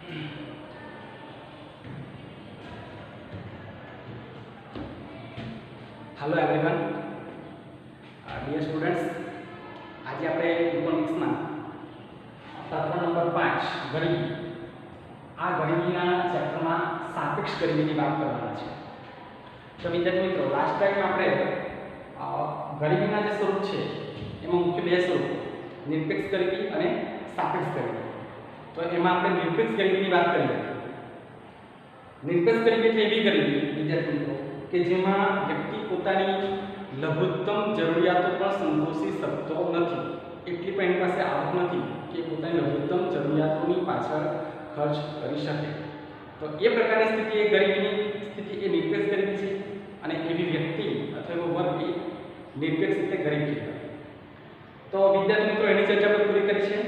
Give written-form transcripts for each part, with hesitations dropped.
Hello everyone, dear students, आज आप economics में तत्व नंबर 5 गरीबी आ गरीबीना चैप्टर में सापेक्ष गरीबी की बात करवाना है। तो विद्यार्थी मित्रों, लास्ट टाइम आपणे गरीबीना जे स्वरूप है एमां मुख्य बे स्वरूप निरपेक्ष गरीबी और सापेक्ष गरीबी। तो एमां आपणे निरपेक्ष गरीबी की बात करी। निरपेक्ष गरीबी एटले एवी गरीबी विद्यार्थी मित्रों कि जेमां व्यक्ति पोतानी लघुत्तम जरूरियातो पण संतोषी शकतो नथी, એટલી પણ એની પાસે આવક નથી કે પોતાની લઘુત્તમ જરૂરિયાતોની પાછળ ખર્ચ કરી શકે। તો એ પ્રકારની સ્થિતિ એ ગરીબીની સ્થિતિ એ નિરપેક્ષ ગરીબી છે અને એવી વ્યક્તિ અથવા એવો વર્ગ એ નિરપેક્ષ રીતે ગરીબ કહેવાય। તો વિદ્યાર્થી મિત્રો, એની ચર્ચા આપણે પૂરી કરી છે।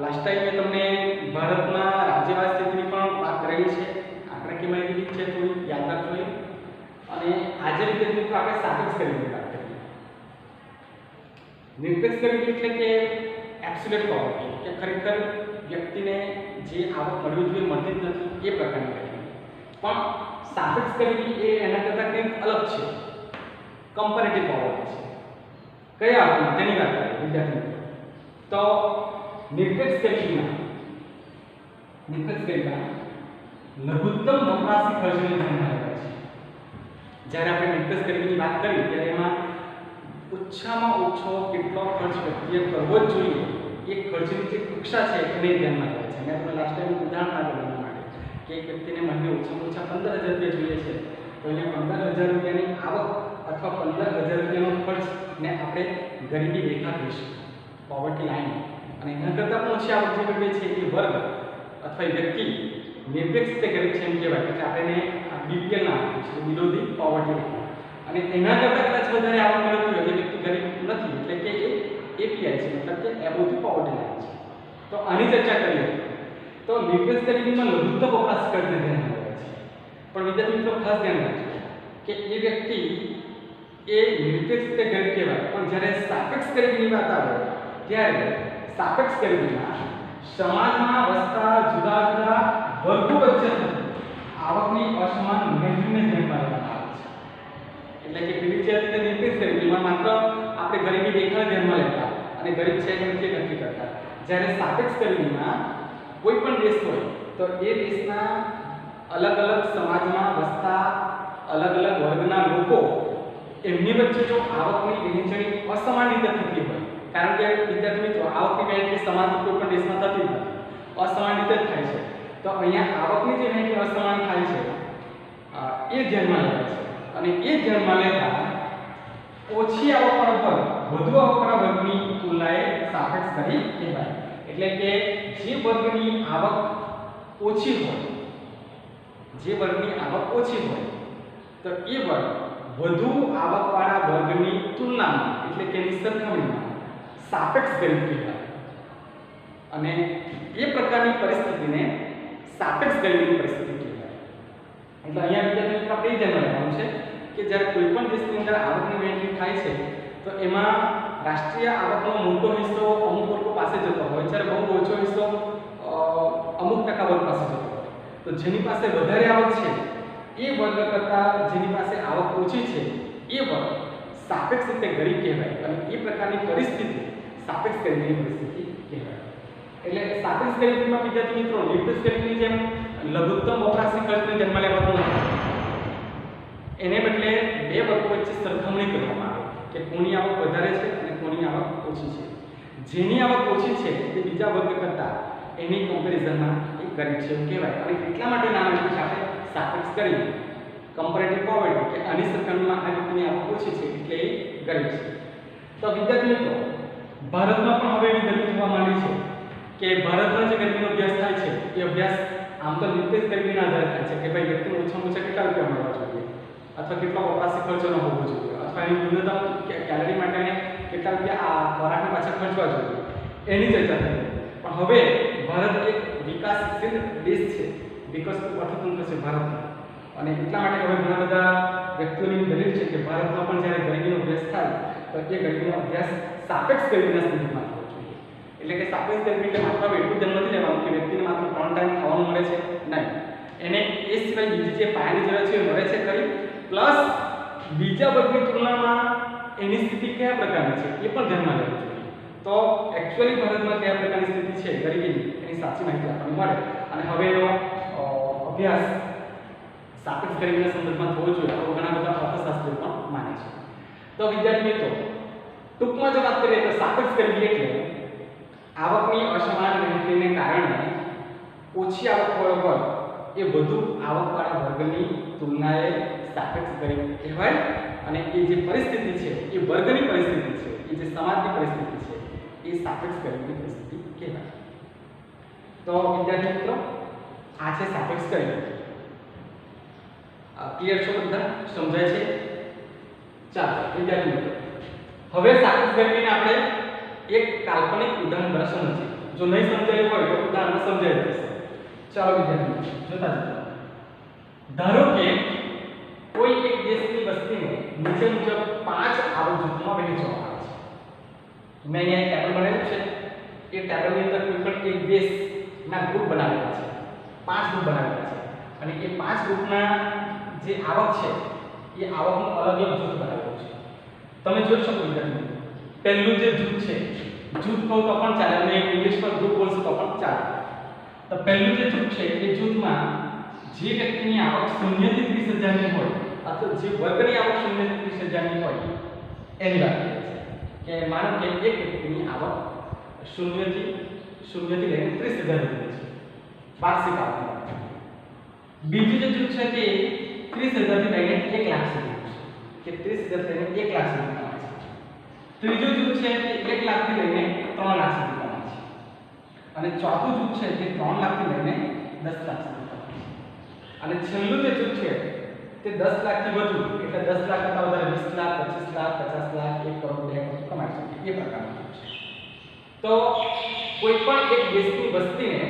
લાસ્ટ ટાઈમ મેં તમને ભારતના રાજ્યવાદ સ્થિતિની પણ વાત કરેલી છે, આંકડાકીય માહિતી છે, થોડી યાદ રાખજો। અને આજે વિદ્યાર્થી મિત્રો આપણે સાપેક્ષ ગરીબીની વાત કરીએ। निरपेक्ष गरीबी એટલે કે એબ્સોલ્યુટ પોવર્ટી, કે ખરેખર વ્યક્તિને જે આવક મળવી જોઈએ મળતી જ નથી એ પ્રકારની ગરીબી। પણ સાપેક્ષ ગરીબી એ એના કરતાં કંઈક અલગ છે, કમ્પેરેટિવ પોવર્ટી છે। કયા અર્થમાં તેની વાત કરીએ વિદ્યાર્થી મિત્રો। તો નિરપેક્ષ ગરીબીમાં લઘુત્તમ વપરાશી ખર્ચને ધ્યાનમાં લેવાય છે। જ્યારે આપણે નિરપેક્ષ ગરીબીની વાત કરી ત્યારે એમાં ઓછામાં ઓછો કેટલો ખર્ચ વ્યક્તિએ કરવો જ જોઈએ એ ખર્ચની જે કક્ષા છે એને ધ્યાનમાં લેવાય છે। મેં તમને લાસ્ટ ટાઈમ ઉદાહરણ આપેલું માટે કે એક વ્યક્તિને મહિને ઓછામાં ઓછા 15,000 રૂપિયા જોઈએ છે, તો એને 15,000 રૂપિયાની આવક અથવા 15,000 રૂપિયાનો ખર્ચને આપણે ગરીબી રેખા કહીશું, પોવર્ટી લાઈન। અને એના કરતાં પણ ઓછી આવક જે મેળવે છે એ વર્ગ અથવા એ વ્યક્તિ નિરપેક્ષ રીતે ગરીબ છે એમ કહેવાય। એટલે આપણે એને બીપીએલ નામ આપીએ છીએ, બિલો ધી પોવર્ટી લાઈન। અને એના કરતાં કદાચ વધારે આવક મેળવતું હોય વ્યક્તિ ગરીબ નથી, એટલે કે એ એપીઆઈ છે, મતલબ કે એબોવ ધી પોવર્ટી લાઈન છે। તો આની ચર્ચા કરીએ તો નિરપેક્ષ ગરીબીમાં લઘુત્તમ વપરાશ ખર્ચને ધ્યાનમાં લેવાય છે। પણ વિદ્યાર્થી મિત્રો ખાસ ધ્યાન રાખજો કે એ વ્યક્તિ એ નિરપેક્ષ રીતે ગરીબ કહેવાય, પણ જ્યારે સાપેક્ષ ગરીબીની વાત આવે ત્યારે સાપેક્ષ ગરીબીમાં સમાજમાં વસતા જુદા જુદા વર્ગો વચ્ચે આવકની અસમાન વહેંચણીને ધ્યાનમાં લેવામાં આવે છે। એટલે કે પેલી છે તે નિરપેક્ષ ગરીબીમાં માત્ર આપણે ગરીબી રેખાને ધ્યાનમાં લેતા અને ગરીબ છે કે નથી નક્કી કરતા। જ્યારે સાપેક્ષ ગરીબીમાં કોઈ પણ દેશ હોય તો એ દેશના અલગ અલગ સમાજમાં વસતા અલગ અલગ વર્ગના લોકો એમની વચ્ચે જો આવકની વહેંચણી અસમાન રીતે થતી હોય, કારણ કે વિદ્યાર્થી મિત્રો આવકની વહેંચણી સમાન કોઈ પણ દેશમાં થતી નથી, અસમાન રીતે જ થાય છે। તો અહીંયા આવકની જે વહેંચણી અસમાન થાય છે એ ધ્યાનમાં લેવાય છે। અને એ ધ્યાનમાં લેતા ઓછી આવકવાળો વર્ગ વધુ આવકવાળા વર્ગની તુલનાએ સાપેક્ષ ગરીબ કહેવાય। એટલે કે જે વર્ગની આવક ઓછી હોય તો એ વર્ગ વધુ આવકવાળા વર્ગની તુલનામાં એટલે કે એની સરખામણીમાં સાપેક્ષ ગરીબ કહેવાય। અને એ પ્રકારની પરિસ્થિતિને સાપેક્ષ ગરીબીની પરિસ્થિતિ કહેવાય। એટલે અહીંયા વિદ્યાર્થી મિત્રો આપણે એ ધ્યાનમાં લેવાનું છે કે જ્યારે કોઈ પણ દેશની અંદર આવકની વહેંચણી થાય છે તો એમાં રાષ્ટ્રીય આવકનો મોટો હિસ્સો અમુક વર્ગો પાસે જતો હોય, જ્યારે બહુ ઓછો હિસ્સો અમુક ટકા વર્ગ પાસે જતો હોય। તો જેની પાસે વધારે આવક છે એ વર્ગ કરતાં જેની પાસે આવક ઓછી છે એ વર્ગ સાપેક્ષ રીતે ગરીબ કહેવાય। અને એ પ્રકારની પરિસ્થિતિ સાપેક્ષ ગરીબીની પરિસ્થિતિ કહેવાય। એટલે સાપેક્ષ ગરીબીમાં વિદ્યાર્થી મિત્રો નિરપેક્ષ ગરીબીની જેમ લઘુત્તમ વપરાશી ખર્ચને ધ્યાનમાં લેવાતો નથી, એને બદલે બે વર્ગો વચ્ચે સરખામણી કરવામાં આવે કે કોની આવક વધારે છે અને કોની આવક ઓછી છે। જેની આવક ઓછી છે તે બીજા વર્ગ કરતાં એની કમ્પેરિઝનમાં એ ગરીબ છે એવું કહેવાય। અને એટલા માટે નામ આપ્યું છે આપણે સાપેક્ષ ગરીબી, કમ્પેરેટિવ પોવર્ટી, કે આની સરખામણીમાં આ વ્યક્તિની આવક ઓછી છે એટલે એ ગરીબ છે। તો વિદ્યાર્થી મિત્રો, ભારતમાં પણ હવે એવી ગરીબી જોવા માંડી છે કે ભારતમાં જે ગરીબીનો અભ્યાસ થાય છે એ અભ્યાસ આમ તો નિરપેક્ષ ગરીબીના આધારે થાય છે કે ભાઈ વ્યક્તિને ઓછામાં ઓછા કેટલા રૂપિયા મળવા જોઈએ અથવા કેટલો વપરાશી ખર્ચો ન હોવો જોઈએ અથવા એની ન્યૂનતમ કેલરી માટે કેટલા રૂપિયા આ ખોરાકની પાછળ ખર્ચવા જોઈએ એની ચર્ચા થઈ। પણ હવે ભારત એક વિકાસશીલ દેશ છે, વિકસતું અર્થતંત્ર છે ભારતનું, અને એટલા માટે હવે ઘણા બધા વ્યક્તિઓની દલીલ છે કે ભારતમાં પણ જ્યારે ગરીબીનો અભ્યાસ થાય તો એ ગરીબીનો અભ્યાસ સાપેક્ષ ગરીબીના સંદર્ભમાં થવો જોઈએ। એટલે કે સાપેક્ષ ગરીબી એટલે માત્ર એટલું ધ્યાન નથી લેવાનું કે વ્યક્તિને માત્ર 3 ટાઈમ ખાવાનું મળે સિવાય બીજી જે પાયાની જરૂરિયાત છે એ મળે છે ખરી, પ્લસ બીજા વર્ગની તુલનામાં એની સ્થિતિ કયા પ્રકારની છે એ પણ ધ્યાનમાં લેવું જોઈએ. તો એકચ્યુઅલી ભારતમાં કયા પ્રકારની સ્થિતિ છે ગરીબીની એની સાચી માહિતી આપણને મળે. અને હવે એનો અભ્યાસ સાપેક્ષ ગરીબીના સંદર્ભમાં થવો જોઈએ તો ઘણા બધા અર્થશાસ્ત્રીઓ પણ માને છે. તો વિદ્યાર્થી મિત્રો, ટૂંકમાં જો વાત કરીએ તો સાપેક્ષ ગરીબી એટલે આવકની અસમાન વહેંચણીને કારણે ઓછી આવકવાળો વર્ગ એ વધુ આવકવાળા વર્ગની તુલનાએ સાપેક્ષ ગરીબી કહેવાય. અને એ જે પરિસ્થિતિ છે એ વર્ગની પરિસ્થિતિ છે, એ જે સમાજની પરિસ્થિતિ છે એ સાપેક્ષ ગરીબીની પરિસ્થિતિ કહેવાય. તો વિદ્યાર્થી મિત્રો, આ છે સાપેક્ષ ગરીબી. ક્લિયર છો બધા? સમજાય છે? ચાલો વિદ્યાર્થી મિત્રો, હવે સાપેક્ષ ગરીબીને આપણે એક કાલ્પનિક ઉદાહરણ દ્વારા સમજીએ. જો નહીં સમજાયું હોય તો ઉદાહરણ સમજાવી દઈશ. ચાલો વિદ્યાર્થી મિત્રો, જોતા જતા. ધારો કે કોઈ એક દેશની વસ્તીને નીચે મુજબ 5 આવક જૂથમાં વહેંચવામાં આવે છે. મેં અહીંયા ટેબલ બનાવ્યું છે. એ ટેબલની અંદર કોઈ પણ એક દેશના ગ્રુપ બનાવેલા છે, 5 ગ્રુપ બનાવેલા છે. અને એ 5 ગ્રુપના જે આવક છે એ આવકનું અલગ અલગ જૂથ બનાવેલું છે. તમે જોઈ શકો વિદ્યાર્થી મિત્રો, પહેલું જે જૂથ છે, જૂથ કહો તો પણ ચાલે અને ઇંગ્લિશમાં ગ્રુપ બોલશો તો પણ ચાલે. તો પહેલું જે જૂથ છે એ જૂથમાં જે વ્યક્તિની આવક 0 થી 30,000 ની હોય અથવા જે વર્ગની આવક 0 થી 30,000 ની હોય એની વાત કરીએ છીએ. કે માનો કે એક વ્યક્તિની આવક 0 થી લઈને 30,000 સુધી છે, વાર્ષિક આવક. બીજું જે જૂથ છે તે 30,000 થી લઈને 1 લાખ સુધી છે, કે 30,000 થી લઈને 1 લાખ સુધી કમાય છે. ત્રીજું જૂથ છે તે 1 લાખ થી લઈને 3 લાખ સુધી કમાય છે. અને ચોથું જૂથ છે તે 3 લાખ થી લઈને 10 લાખ સુધી કમાય છે. અને છેલ્લું જે જૂથ છે તે 10 લાખ થી વધુ, એટલે 10 લાખ કરતા વધારે 20 લાખ, 25 લાખ, 50 લાખ, 1 કરોડ, 2 કરોડ કમાઈ શકે એ પ્રકારનું જૂથ છે. તો કોઈ પણ એક દેશની વસ્તીને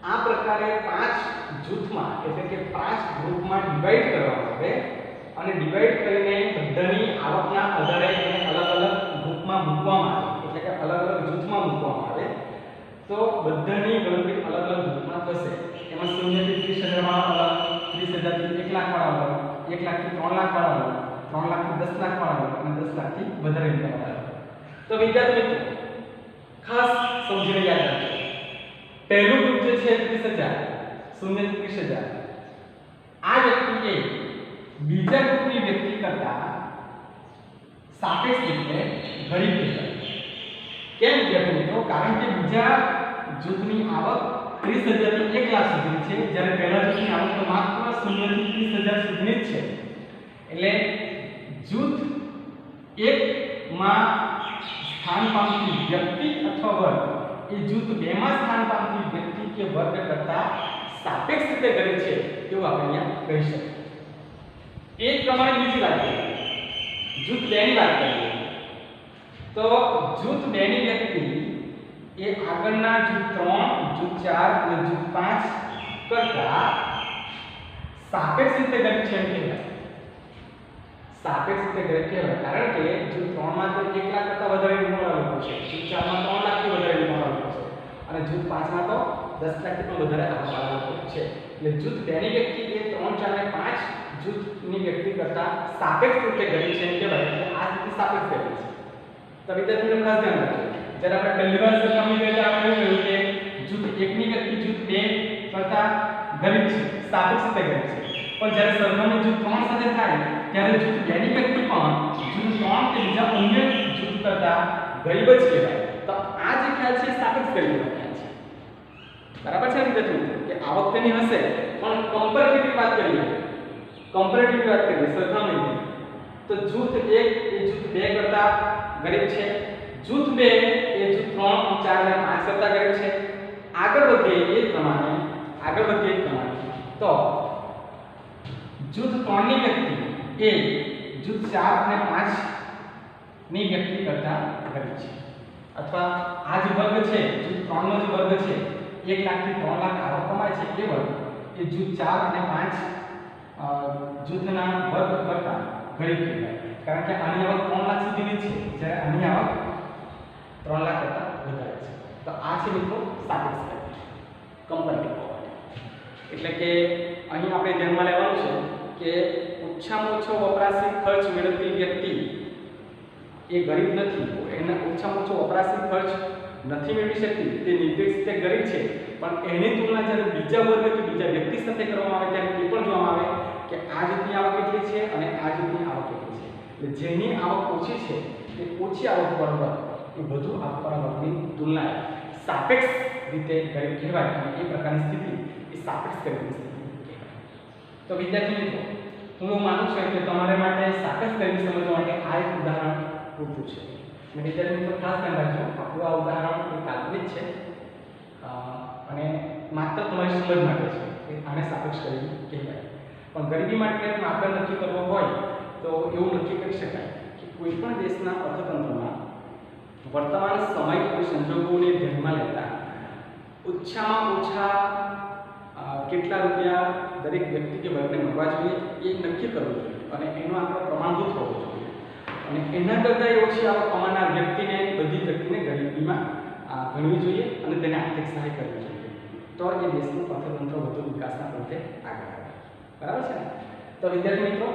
આ પ્રકારે 5 જૂથમાં એટલે કે 5 ગ્રુપમાં ડિવાઈડ કરવામાં આવે અને ડિવાઈડ કરીને બધાની આવકના આધારે એને અલગ અલગ ગ્રુપમાં મૂકવામાં આવે, એટલે કે અલગ અલગ જૂથમાં મૂકવામાં આવે. તો બધાની ગણતરી અલગ અલગ જૂથમાં થશે. એમાં 0 થી 30,000 વાળા અલગ, 30,000 થી 1 લાખ વાળા અલગ, 1 લાખ થી 3 લાખ વાળા અલગ, 3 લાખ થી 10 લાખ વાળા અલગ અને 10 લાખ થી વધારે ઇન્કમ વાળા અલગ. તો વિદ્યાર્થી મિત્રો, ખાસ સમજીને યાદ રાખજો. પહેલું ગ્રુપ જે છે 30,000, 0 થી 30,000, આ વ્યક્તિ એ બીજા ગ્રુપની વ્યક્તિ કરતા સાપેક્ષ રીતે ગરીબ કહેવાય. કેમ વિદ્યાર્થી મિત્રો? કારણ કે બીજા જૂથની આવક 30,000 થી 1 લાખ સુધી છે, જ્યારે પહેલા જૂથની આવક તો માત્ર 0 થી 30,000 સુધીની જ છે. એટલે જૂથ 1 માં સ્થાન પામતી વ્યક્તિ અથવા વર્ગ એ જૂથ 2 માં સ્થાન પામતી વ્યક્તિ કે વર્ગ કરતા સાપેક્ષ રીતે ગરીબ છે એવું આપણે અહીંયા કહી શકીએ. એ જ પ્રમાણે બીજી વાત કરીએ, જૂથ 2 ની વાત કરીએ તો જૂથ 2 ની વ્યક્તિ એ આગળના જૂથ 3, જૂથ 4 અને જૂથ 5 કરતા સાપેક્ષ રીતે ગરીબ છે એમ કહેવાય. સાપેક્ષ રીતે ગરીબ કહેવાય કારણ કે જૂથ 3 માં તો 1 લાખ કરતા વધારે ઇન્કમ વાળા લોકો છે, જૂથ 4 માં 3 લાખ થી વધારે ઇન્કમ વાળા લોકો છે અને જૂથ 5 માં તો 10 લાખ થી પણ વધારે આવક વાળા લોકો છે. એટલે જૂથ 2 ની વ્યક્તિ એ 3, 4 અને 5 જૂથની વ્યક્તિ કરતા સાપેક્ષ રીતે ગરીબ છે એમ કહેવાય. એટલે આ સ્થિતિ સાપેક્ષ ગરીબ છે. તો વિદ્યાર્થીઓ ખાસ ધ્યાન રાખજો. જ્યારે આપણે પહેલી વાર સરખામણી કરીએ આપણે એવું કહ્યું કે જૂથ 1 ની વ્યક્તિ જૂથ 2 કરતા ગરીબ છે, સાપેક્ષ રીતે ગરીબ છે. પણ જ્યારે સરખામણી જૂથ 3 સાથે થાય ત્યારે જૂથ 2 ની વ્યક્તિ પણ જૂથ 3 કે બીજા અન્ય જૂથ કરતા ગરીબ જ કહેવાય. તો આ જે ખ્યાલ છે સાપેક્ષ ગરીબીનો ખ્યાલ છે. બરાબર છે વિદ્યાર્થીઓ? કે આવક તેની હશે પણ કમ્પેરેટિવ વાત કરીએ, સરખામણી તો જૂથ 1 એ જૂથ 2 કરતા ગરીબ છે, જૂથ 2 એ જૂથ 3, 4 અને 5 કરતા ગરીબ છે. આગળ વધીએ એ પ્રમાણે તો જૂથ 3 ની વ્યક્તિ એ જૂથ 4 અને 5 ની વ્યક્તિ કરતા ગરીબ છે. અથવા આ જે વર્ગ છે જૂથ 3 નો જે વર્ગ છે 1 લાખ થી 3 લાખ આવક કમાય છે એ વર્ગ એ જૂથ 4 અને 5 જૂથના વર્ગ કરતા ગરીબ કહેવાય. કારણ કે આની આવક 3 લાખ સુધીની છે, જ્યારે આની આવક 3 લાખ કરતા વધારે છે. તો આ છે મિત્રો સાપેક્ષ ગરીબી, કમ્પેરેટિવ પોવર્ટી. એટલે કે અહીં આપણે ધ્યાનમાં લેવાનું છે કે ઓછામાં ઓછો વપરાશી ખર્ચ મેળવતી વ્યક્તિ એ ગરીબ નથી, એના ઓછામાં ઓછો વપરાશી ખર્ચ નથી મેળવી શકતી, તે નિર્દેશિત તે ગરીબ છે, પણ એની તુલના જ્યારે બીજા વર્ગ કે બીજા વ્યક્તિ સાથે કરવામાં આવે ત્યારે એ પણ જોવામાં આવે કે આ જૂથની આવક કેટલી છે અને આ જૂથની આવક કેટલી છે. એટલે જેની આવક ઓછી છે તે ઓછી આવકવાળો વર્ગ એ વધુ આવકવાળા વર્ગની તુલનાએ સાપેક્ષ રીતે ગરીબ કહેવાય, અને એ પ્રકારની સ્થિતિ એ સાપેક્ષ ગરીબની સ્થિતિ કહેવાય. તો વિદ્યાર્થી મિત્રો, હું માનું છું કે તમારા માટે સાપેક્ષ ગરીબી સમજવા માટે આ એક ઉદાહરણ પૂરતું છે. અને વિદ્યાર્થી મિત્રો ખાસ ધ્યાન રાખજો, આપણું આ ઉદાહરણ એ કાલ્પનિક છે અને માત્ર તમારી સમજ માટે છે કે આને સાપેક્ષ ગરીબી કહેવાય. પણ ગરીબી માટે માપદંડ નક્કી કરવો હોય તો એવું નક્કી કરી શકાય કે કોઈ પણ દેશના અર્થતંત્રમાં વર્તમાન સમય અને સંજોગોને ધ્યાનમાં લેતા ઓછામાં ઓછા કેટલા રૂપિયા દરેક વ્યક્તિ કે વર્ગને મળવા જોઈએ એ નક્કી કરવું જોઈએ, અને એનો આંકડો પ્રમાણભૂત હોવો જોઈએ. અને એના કરતાં ઓછી આવક કમાનાર વ્યક્તિને, બધી વ્યક્તિને ગરીબીમાં ગણવી જોઈએ અને તેને આર્થિક સહાય કરવી જોઈએ. તો એ દેશનું અર્થતંત્ર વધુ વિકાસના પંથે આગળ આવે. બરાબર છે ને? તો વિદ્યાર્થી મિત્રો,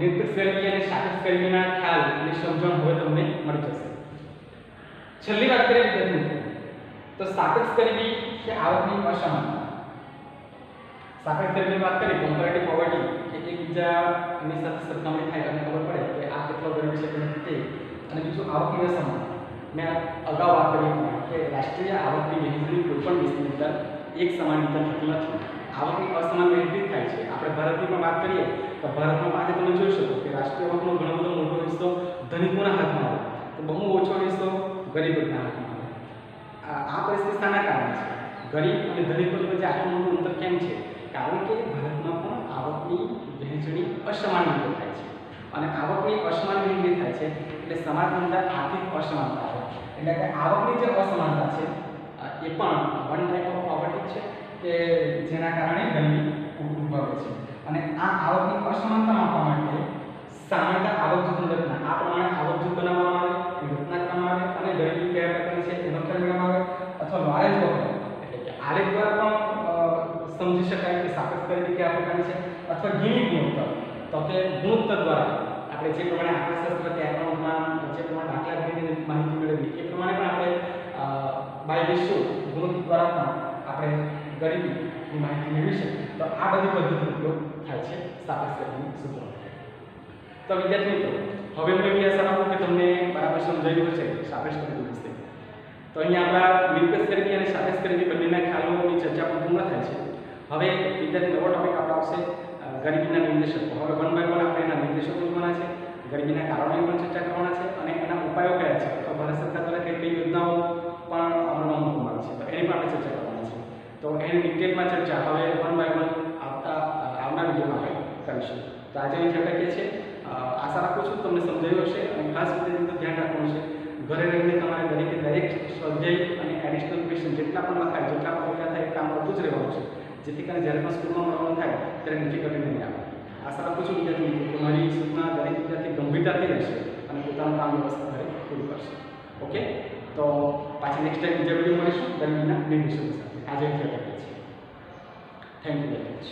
નિરપેક્ષ ગરીબી અને સાપેક્ષ ગરીબીના ખ્યાલ અને સમજણ હવે તમને મળી જશે. છેલ્લી વાત કરીએ વિદ્યાર્થી મિત્રો, તો સાપેક્ષ ગરીબી કે આવકની અસમાનતા. સાપેક્ષ ગરીબીની વાત કરીએ, કમ્પેરેટિવ પોવર્ટી, કે એકબીજાની સાથે સરખામણી થાય અને ખબર પડે કે આ કેટલો ગરીબ છે કે નથી તે. અને બીજું આવકની અસમાનતા. મેં અગાઉ વાત કરી કે રાષ્ટ્રીય આવકની વહેંચણી કોઈ પણ દેશની અંદર એક સમાન રીતે થતી નથી. આવકની અસમાન વહેંચણી થાય છે. આપણે ભારતની પણ વાત કરીએ તો ભારતમાં આજે તમે જોઈ શકો કે રાષ્ટ્રીય આવકનો ઘણો બધો મોટો હિસ્સો ધનિકોના હાથમાં આવે તો બહુ ઓછો હિસ્સો ગરીબોના હાથમાં આવે. આ પરિસ્થિતિ શાના કારણે છે? ગરીબ અને ધનિકો વચ્ચે આટલું મોટું અંતર કેમ છે? કારણ કે ભારતમાં પણ આવકની વહેંચણી અસમાન રીતે થાય છે, અને આવકની અસમાન વહેંચણી થાય છે એટલે સમાજની અંદર આર્થિક અસમાનતા આવે. એટલે કે આવકની જે અસમાનતા છે એ પણ વન ટાઈપ ઓફ પોવર્ટી છે કે જેના કારણે ગરીબી ઉદ્ભવે છે. અને આ આવકની અસમાનતા માપવા માટે સામાન્ય આવક જૂથની રચના, આ પ્રમાણે આવક જૂથ બનાવવામાં આવે, એની રચના કરવામાં આવે અને ગરીબી કયા પ્રકારની છે એનો ખ્યાલ મેળવવામાં આવે. અથવા નોલેજ વગર, એટલે કે આલેખ દ્વારા પણ સમજી શકાય કે સાપેક્ષ ગરીબી કયા પ્રકારની છે. અથવા ગિની ગુણોત્તર, તો કે ગુણોત્તર દ્વારા આપણે જે પ્રમાણે આંકડાશાસ્ત્ર કે એકાઉન્ટમાં જે પ્રમાણે દાખલા ગણીને માહિતી મેળવી એ પ્રમાણે પણ આપણે બાય રેશિયો ગુણોત્તર દ્વારા પણ આપણે ગરીબીની માહિતી મેળવી શકીએ. તો આ બધી પદ્ધતિનો ઉપયોગ થાય છે સાપેક્ષ ગરીબી સૂચવવા માટે. તો વિદ્યાર્થી મિત્રો, હવે હું એવી આશા રાખું કે તમને બરાબર સમજાયું હશે સાપેક્ષ ગરીબી વિશે. તો અહીંયા આપણા નિરપેક્ષ ગરીબી અને સાપેક્ષ ગરીબી બંનેના ખ્યાલોની ચર્ચા પણ પૂર્ણ થાય છે. હવે વિદ્યાર્થી નવો ટોપિક આપણો આવશે ગરીબીના નિર્દેશકો. હવે વન બાય વન આપણે એના નિર્દેશકો જોવાના છે, ગરીબીના કારણોની પણ ચર્ચા કરવાના છે અને એના ઉપાયો કયા છે, અથવા ભારત સરકાર દ્વારા કઈ કઈ યોજનાઓ પણ અમલમાં મૂકવામાં આવી છે તો એની પણ આપણે ચર્ચા કરવાના છે. તો એની ડિટેલમાં ચર્ચા હવે વન બાય વન આવનાર વિડીયોમાં આપણે કરીશું. તો આજે અહીં અટકીએ છીએ. આશા રાખું છું તમને સમજાયું હશે. અને ખાસ રીતે ધ્યાન રાખવાનું છે, ઘરે રહીને તમારે દરેક સ્વાધ્યાય અને એડિશનલ ક્વેશ્ચન જેટલા પણ લખાય, જેટલા પણ લખ્યા થાય એ કામ કરતું જ રહેવાનું છે, જેથી કરીને જ્યારે પણ સ્કૂલમાં મળવાનું થાય ત્યારે ડિફિકલ્ટી નહીં આવે. આશા રાખું છું વિદ્યાર્થી મિત્રો તમારી સૂચના દરેક વિદ્યાર્થી ગંભીરતાથી રહેશે અને પોતાનું કામ વ્યવસ્થા ઘરે પૂરું કરશે. ઓકે, તો પાછી નેક્સ્ટ ટાઈમ બીજા વિડીયો મળીશું ગરીબીના નિર્દેશકો સાથે. આજે અટકીએ છીએ. Thank you very much.